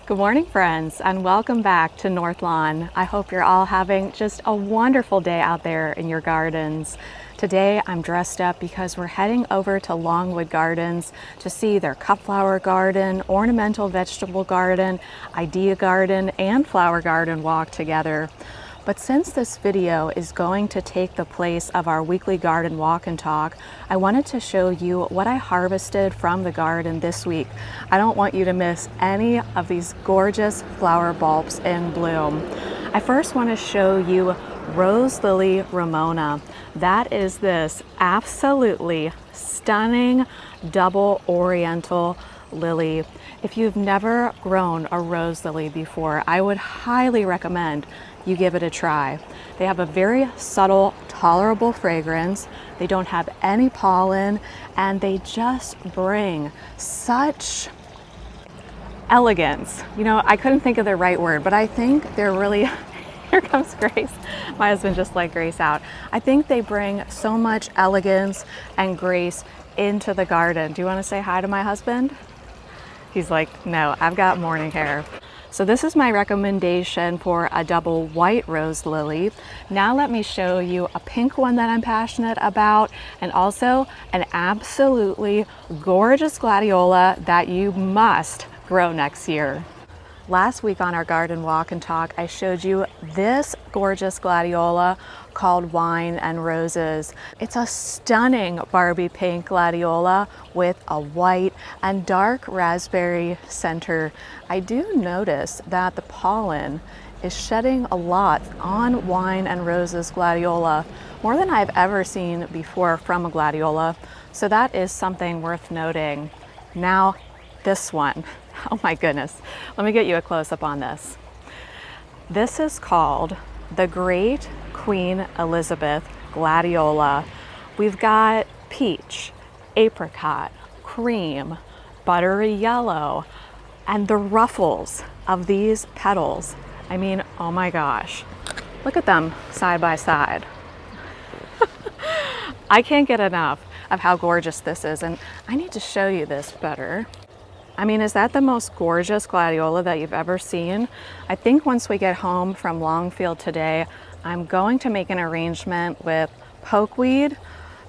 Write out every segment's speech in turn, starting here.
Good morning, friends, and welcome back to North Lawn. I hope you're all having just a wonderful day out there in your gardens. Today I'm dressed up because we're heading over to Longwood Gardens to see their cut flower garden, ornamental vegetable garden, idea garden, and flower garden walk together. But since this video is going to take the place of our weekly garden walk and talk, I wanted to show you what I harvested from the garden this week. I don't want you to miss any of these gorgeous flower bulbs in bloom. I first want to show you Roselily Ramona. That is this absolutely stunning double oriental lily. If you've never grown a rose lily before, I would highly recommend you give it a try. They have a very subtle, tolerable fragrance. They don't have any pollen, and they just bring such elegance. You know, I couldn't think of the right word, but I think they're really, here comes Grace. My husband just let Grace out. I think they bring so much elegance and grace into the garden. Do you want to say hi to my husband? He's like, no, I've got morning hair. So this is my recommendation for a double white rose lily. Now let me show you a pink one that I'm passionate about, and also an absolutely gorgeous gladiola that you must grow next year. Last week on our garden walk and talk, I showed you this gorgeous gladiola called Wine and Roses. It's a stunning Barbie pink gladiola with a white and dark raspberry center. I do notice that the pollen is shedding a lot on Wine and Roses gladiola, more than I've ever seen before from a gladiola. So that is something worth noting. Now, this one. Oh my goodness. Let me get you a close-up on this. This is called the Great Queen Elizabeth Gladiola. We've got peach, apricot, cream, buttery yellow, and the ruffles of these petals. I mean, oh my gosh. Look at them side by side. I can't get enough of how gorgeous this is, and I need to show you this better. I mean, is that the most gorgeous gladiola that you've ever seen? I think once we get home from Longfield today, I'm going to make an arrangement with pokeweed,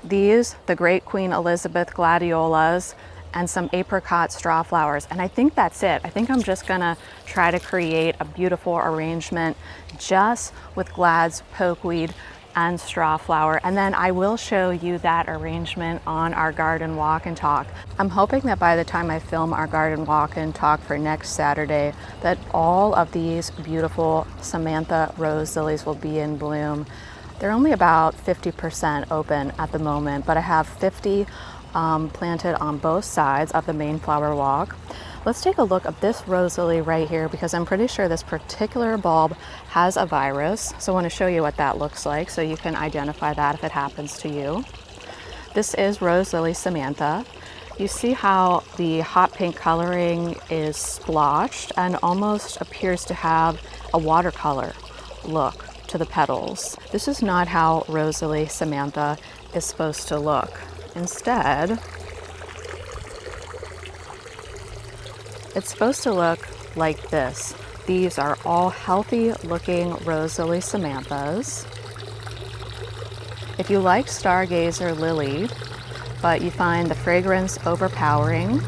these, the Great Queen Elizabeth gladiolas, and some apricot straw flowers. And I think that's it. I think I'm just gonna try to create a beautiful arrangement just with glads, pokeweed, and straw flower, and then I will show you that arrangement on our garden walk and talk. I'm hoping that by the time I film our garden walk and talk for next Saturday, that all of these beautiful Samantha rose lilies will be in bloom. They're only about 50% open at the moment, but I have 50 planted on both sides of the main flower walk. Let's take a look at this rose lily right here, because I'm pretty sure this particular bulb has a virus. So I want to show you what that looks like so you can identify that if it happens to you. This is Roselily Samantha. You see how the hot pink coloring is splotched and almost appears to have a watercolor look to the petals. This is not how Roselily Samantha is supposed to look. Instead, it's supposed to look like this. These are all healthy looking Roselily Samanthas. If you like Stargazer Lily, but you find the fragrance overpowering,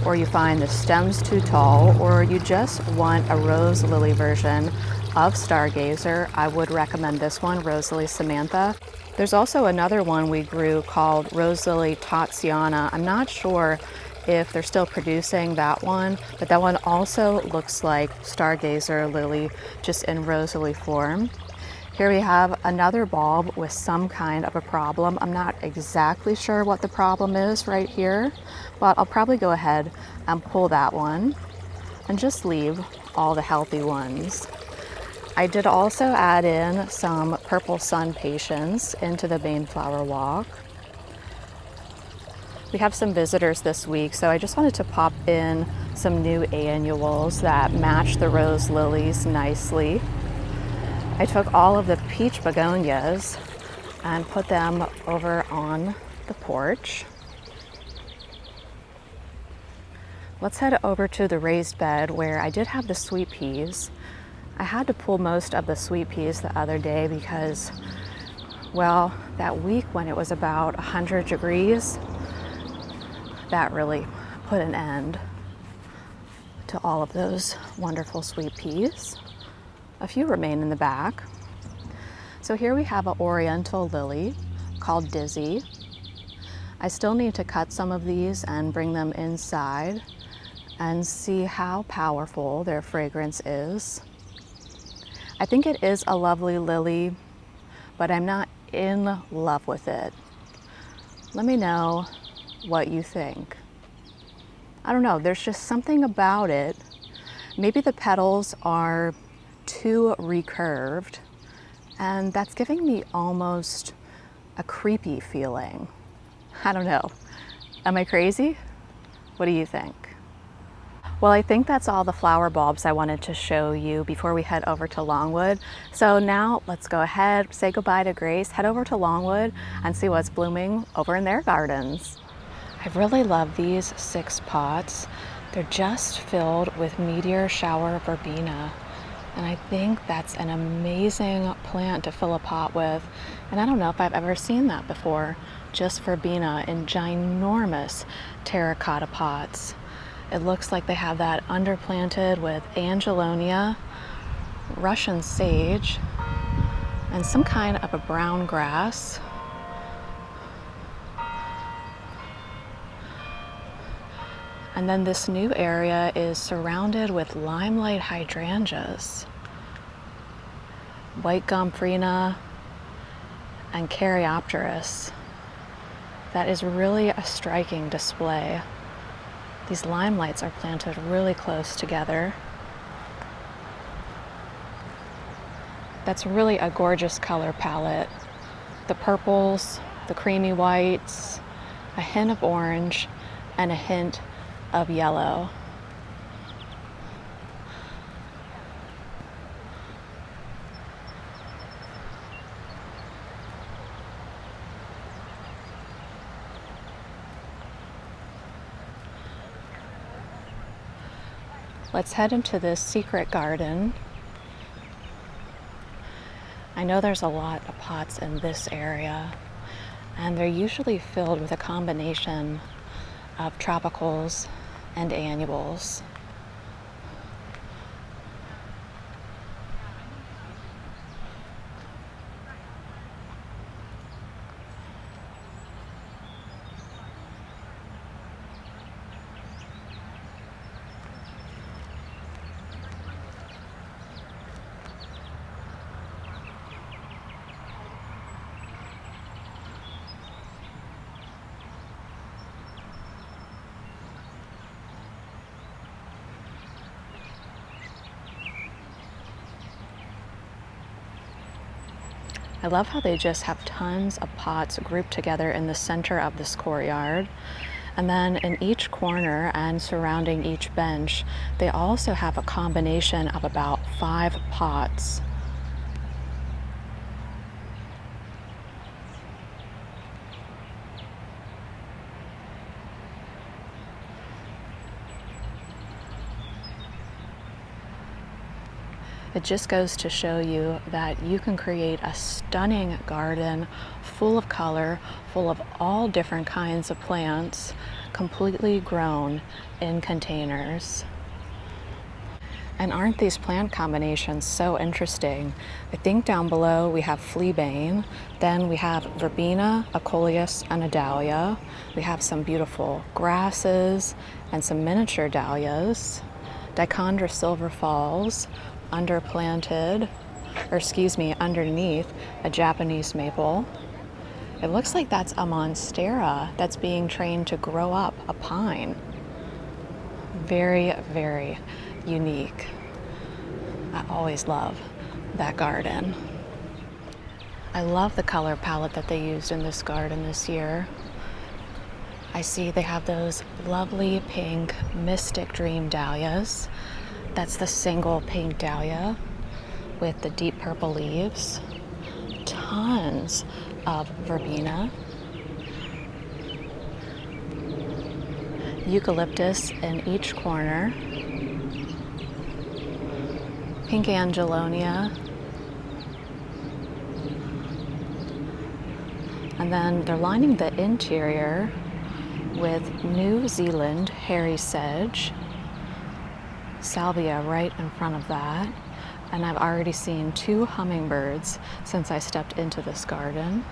or you find the stems too tall, or you just want a rose lily version of Stargazer, I would recommend this one, Roselily Samantha. There's also another one we grew called Roselily Tatiana. I'm not sure if they're still producing that one, but that one also looks like Stargazer Lily, just in Roselily form. Here we have another bulb with some kind of a problem. I'm not exactly sure what the problem is right here, but I'll probably go ahead and pull that one and just leave all the healthy ones. I did also add in some purple sun patience into the main flower walk. We have some visitors this week, so I just wanted to pop in some new annuals that match the rose lilies nicely. I took all of the peach begonias and put them over on the porch. Let's head over to the raised bed where I did have the sweet peas. I had to pull most of the sweet peas the other day because, well, that week when it was about 100 degrees, that really put an end to all of those wonderful sweet peas. A few remain in the back. So here we have an oriental lily called Dizzy. I still need to cut some of these and bring them inside and see how powerful their fragrance is. I think it is a lovely lily, but I'm not in love with it. Let me know what you think. I don't know, there's just something about it. Maybe the petals are too recurved, and that's giving me almost a creepy feeling. I don't know. Am I crazy? What do you think? Well, I think that's all the flower bulbs I wanted to show you before we head over to Longwood. So now let's go ahead, say goodbye to Grace, head over to Longwood and see what's blooming over in their gardens. I really love these 6 pots. They're just filled with meteor shower verbena. And I think that's an amazing plant to fill a pot with. And I don't know if I've ever seen that before, just verbena in ginormous terracotta pots. It looks like they have that underplanted with angelonia, Russian sage, and some kind of a brown grass. And then this new area is surrounded with limelight hydrangeas, white gomphrena, and caryopteris. That is really a striking display. These limelights are planted really close together. That's really a gorgeous color palette. The purples, the creamy whites, a hint of orange, and a hint of yellow. Let's head into this secret garden. I know there's a lot of pots in this area, and they're usually filled with a combination of tropicals and annuals. I love how they just have tons of pots grouped together in the center of this courtyard. And then in each corner and surrounding each bench, they also have a combination of about 5 pots. It just goes to show you that you can create a stunning garden full of color, full of all different kinds of plants, completely grown in containers. And aren't these plant combinations so interesting? I think down below we have fleabane, then we have verbena, a coleus, and a dahlia. We have some beautiful grasses and some miniature dahlias. Dichondra silver falls, underneath a Japanese maple. It looks like that's a monstera that's being trained to grow up a pine. Very, very unique. I always love that garden. I love the color palette that they used in this garden this year. I see they have those lovely pink Mystic Dream dahlias. That's the single pink dahlia with the deep purple leaves. Tons of verbena. eucalyptus in each corner, pink angelonia, and then they're lining the interior with New Zealand hairy sedge, salvia right in front of that, and I've already seen 2 hummingbirds since I stepped into this garden.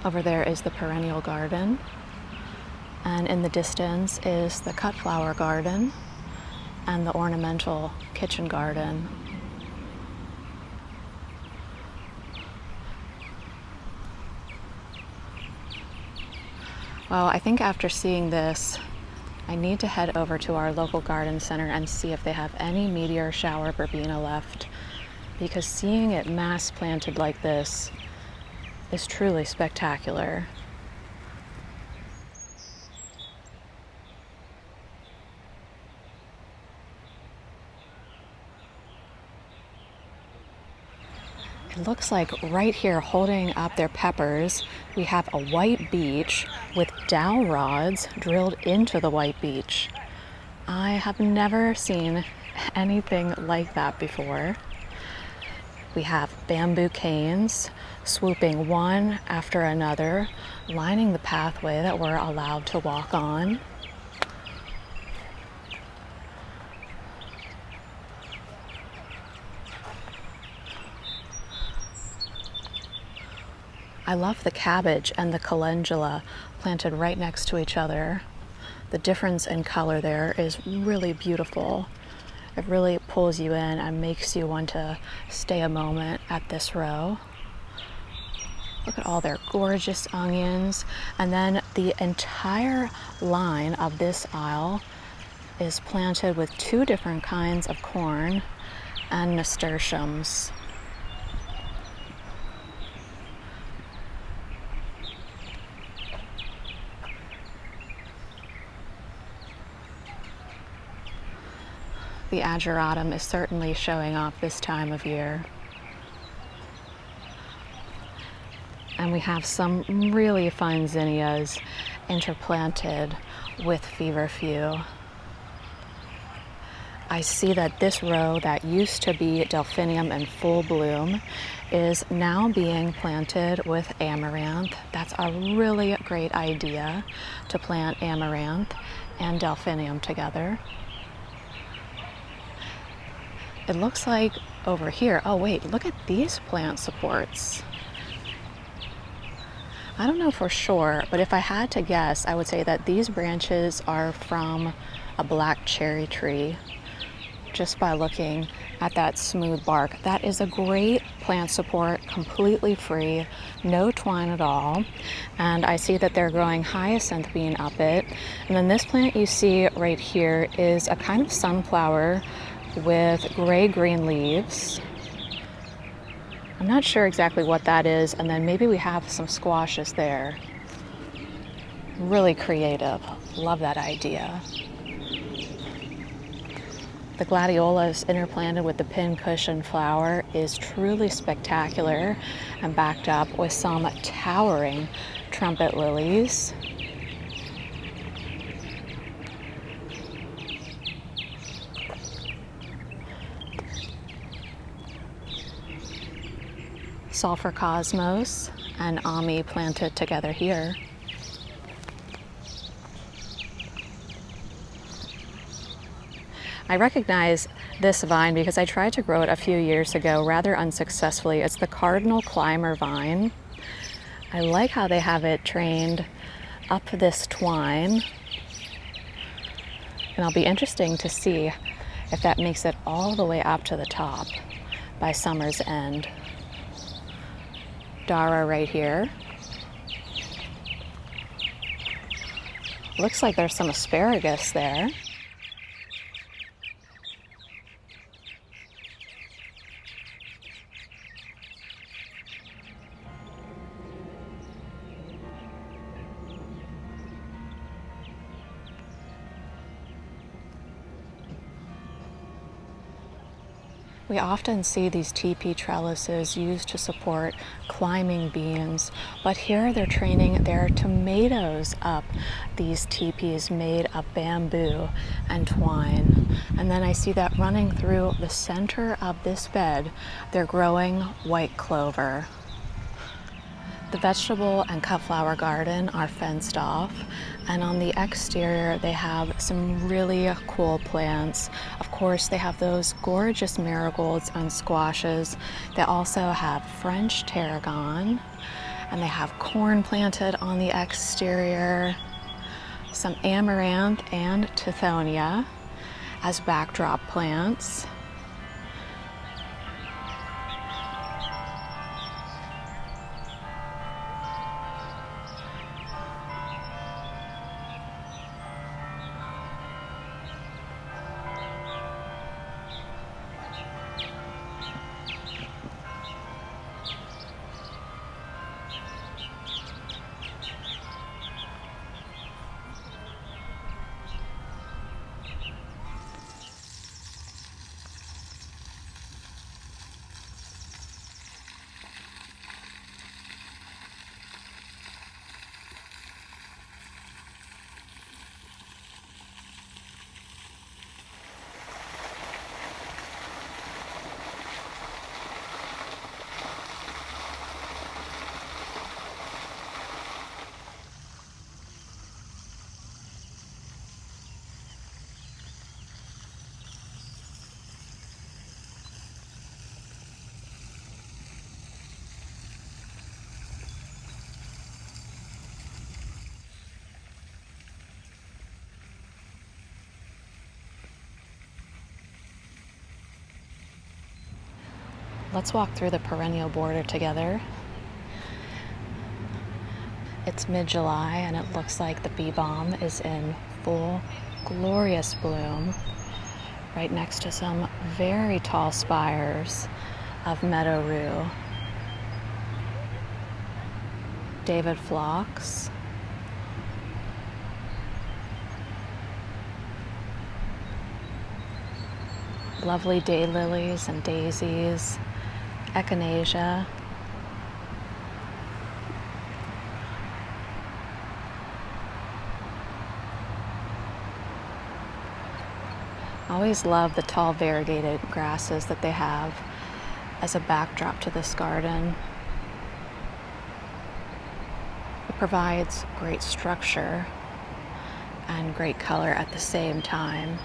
Over there is the perennial garden, and in the distance is the cut flower garden and the ornamental kitchen garden. Well, I think after seeing this, I need to head over to our local garden center and see if they have any meteor shower verbena left, because seeing it mass planted like this is truly spectacular. It looks like right here holding up their peppers, we have a white beech with dowel rods drilled into the white beech. I have never seen anything like that before. We have bamboo canes swooping one after another, lining the pathway that we're allowed to walk on. I love the cabbage and the calendula planted right next to each other. The difference in color there is really beautiful. It really pulls you in and makes you want to stay a moment at this row. Look at all their gorgeous onions. And then the entire line of this aisle is planted with 2 different kinds of corn and nasturtiums. The ageratum is certainly showing off this time of year. And we have some really fine zinnias interplanted with feverfew. I see that this row that used to be delphinium in full bloom is now being planted with amaranth. That's a really great idea to plant amaranth and delphinium together. It looks like over here, oh wait, look at these plant supports. I don't know for sure, but if I had to guess, I would say that these branches are from a black cherry tree, just by looking at that smooth bark. That is a great plant support, completely free, no twine at all. And I see that they're growing hyacinth bean up it. And then this plant you see right here is a kind of sunflower with gray-green leaves. I'm not sure exactly what that is, and then maybe we have some squashes there. Really creative. Love that idea. The gladiolus interplanted with the pincushion flower is truly spectacular and backed up with some towering trumpet lilies. Sulfur cosmos and Ami planted together here. I recognize this vine because I tried to grow it a few years ago rather unsuccessfully. It's the cardinal climber vine. I like how they have it trained up this twine. And it'll be interesting to see if that makes it all the way up to the top by summer's end. Dara right here. Looks like there's some asparagus there. We often see these teepee trellises used to support climbing beams, but here they're training their tomatoes up these teepees made of bamboo and twine. And then I see that running through the center of this bed, they're growing white clover. The vegetable and cut flower garden are fenced off, and on the exterior they have some really cool plants. Of course, they have those gorgeous marigolds and squashes. They also have French tarragon, and they have corn planted on the exterior, some amaranth and tithonia as backdrop plants. Let's walk through the perennial border together. It's mid-July and it looks like the bee balm is in full glorious bloom right next to some very tall spires of meadow rue, David phlox, lovely daylilies and daisies, echinacea, I always love the tall variegated grasses that they have as a backdrop to this garden. It provides great structure and great color at the same time.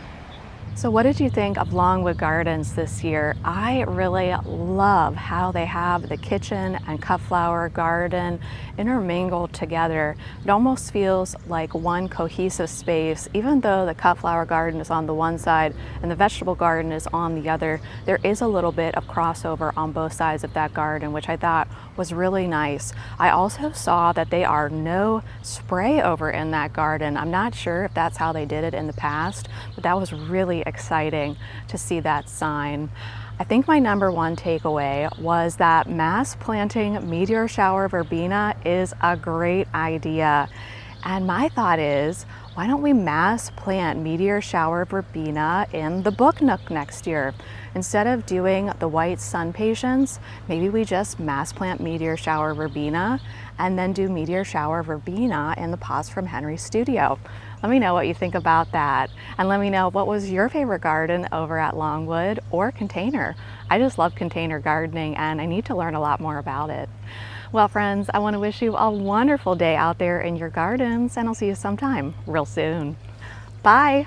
So what did you think of Longwood Gardens this year? I really love how they have the kitchen and cut flower garden intermingled together. It almost feels like one cohesive space. Even though the cut flower garden is on the one side and the vegetable garden is on the other, there is a little bit of crossover on both sides of that garden, which I thought was really nice. I also saw that they are no spray over in that garden. I'm not sure if that's how they did it in the past, but that was really exciting to see that sign. I think my number one takeaway was that mass planting meteor shower verbena is a great idea. And my thought is, why don't we mass plant meteor shower verbena in the book nook next year? Instead of doing the white sun patience, maybe we just mass plant meteor shower verbena and then do meteor shower verbena in the Paws from Henry studio. Let me know what you think about that. And let me know what was your favorite garden over at Longwood or container. I just love container gardening and I need to learn a lot more about it. Well, friends, I want to wish you a wonderful day out there in your gardens, and I'll see you sometime real soon. Bye.